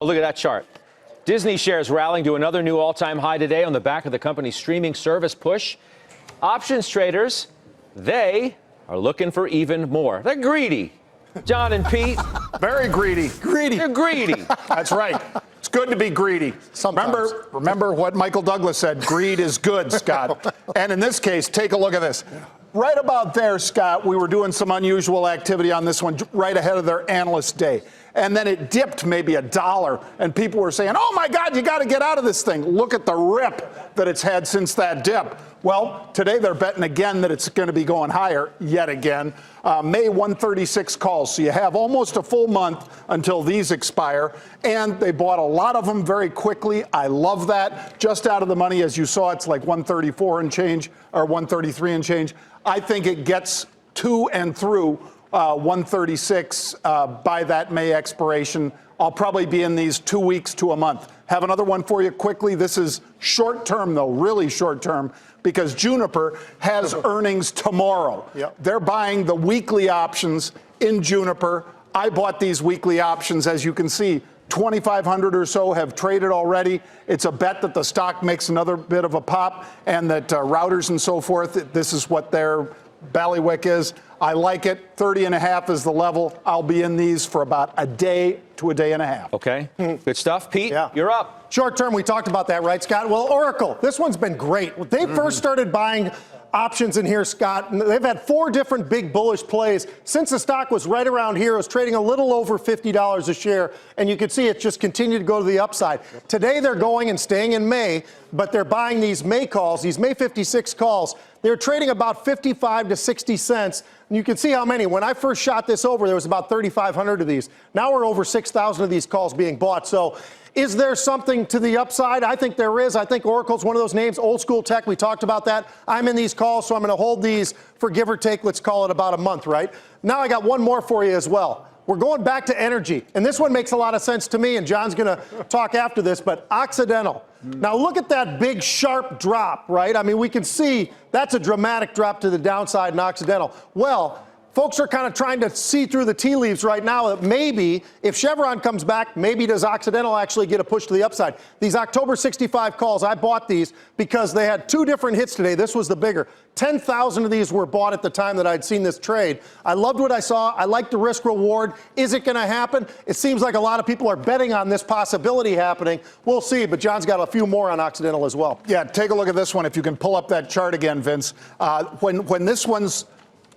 Look at that chart. Disney shares rallying to another new all-time high today on the back of the company's streaming service push. Options traders, they are looking for even more. They're greedy. John and Pete. Very greedy. Greedy. They're greedy. That's right. It's good to be greedy. Sometimes. Remember what Michael Douglas said, greed is good, Scott. And in this case, take a look at this. Right about there, Scott, we were doing some unusual activity on this one right ahead of their analyst day. And then it dipped maybe $1, and people were saying, oh, my God, you got to get out of this thing. Look at the rip that it's had since that dip. Well, today they're betting again that it's going to be going higher yet again. May 136 calls, so you have almost a full month until these expire. And they bought a lot of them very quickly. I love that. Just out of the money, as you saw, it's like 134 and change, or 133 and change. I think it gets to and through 136 by that May expiration. I'll probably be in these 2 weeks to a month. Have another one for you quickly. This is short term, though, really short term, because Juniper has earnings tomorrow. Yep. They're buying the weekly options in Juniper. I bought these weekly options, as you can see. 2,500 or so have traded already. It's a bet that the stock makes another bit of a pop, and that routers and so forth, this is what their ballywick is. I like it. 30.5 is the level. I'll be in these for about a day to a day and a half. Okay. Good stuff. Pete, you're up. Short term, we talked about that, right, Scott? Well, Oracle, this one's been great. They first started buying options in here, Scott. They've had 4 different big bullish plays since the stock was right around here. It was trading a little over $50 a share, and you can see it just continued to go to the upside. Today they're going and staying in May, but they're buying these May calls, these May 56 calls. They're trading about 55 to 60 cents. And you can see how many. When I first shot this over, there was about 3,500 of these. Now we're over 6,000 of these calls being bought. So is there something to the upside? I think there is. I think Oracle's one of those names, old school tech. We talked about that. I'm in these calls, so I'm going to hold these for give or take, let's call it about a month, right? Now I got one more for you as well. We're going back to energy, and this one makes a lot of sense to me, and John's going to talk after this, but Occidental. Now look at that big sharp drop, right? I mean, we can see that's a dramatic drop to the downside in Occidental. Well, folks are kind of trying to see through the tea leaves right now that maybe if Chevron comes back, maybe does Occidental actually get a push to the upside. These October 65 calls, I bought these because they had 2 different hits today. This was the bigger. 10,000 of these were bought at the time that I'd seen this trade. I loved what I saw. I liked the risk reward. Is it going to happen? It seems like a lot of people are betting on this possibility happening. We'll see, but John's got a few more on Occidental as well. Yeah, take a look at this one. If you can pull up that chart again, Vince. When this one's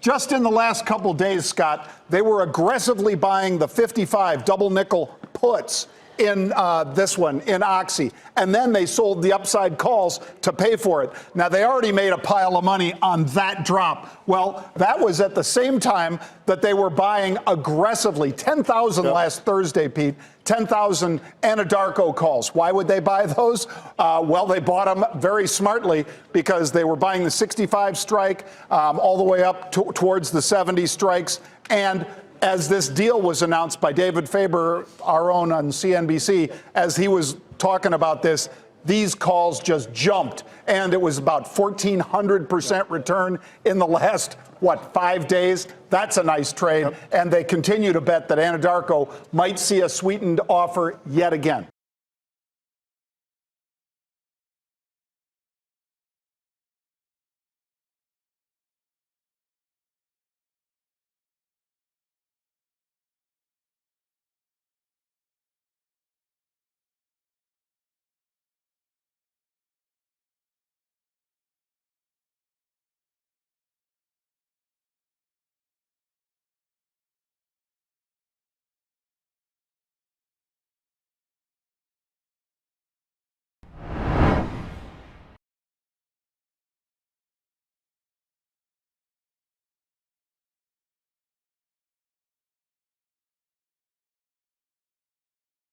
just in the last couple days, Scott, they were aggressively buying the 55 double nickel puts in this one, in Oxy. And then they sold the upside calls to pay for it. Now, they already made a pile of money on that drop. Well, that was at the same time that they were buying aggressively. 10,000 last Thursday, Pete. 10,000 Anadarko calls. Why would they buy those? Well, they bought them very smartly because they were buying the 65 strike all the way up towards the 70 strikes. And as this deal was announced by David Faber, our own on CNBC, as he was talking about this, these calls just jumped. And it was about 1,400% return in the last, 5 days? That's a nice trade. And they continue to bet that Anadarko might see a sweetened offer yet again.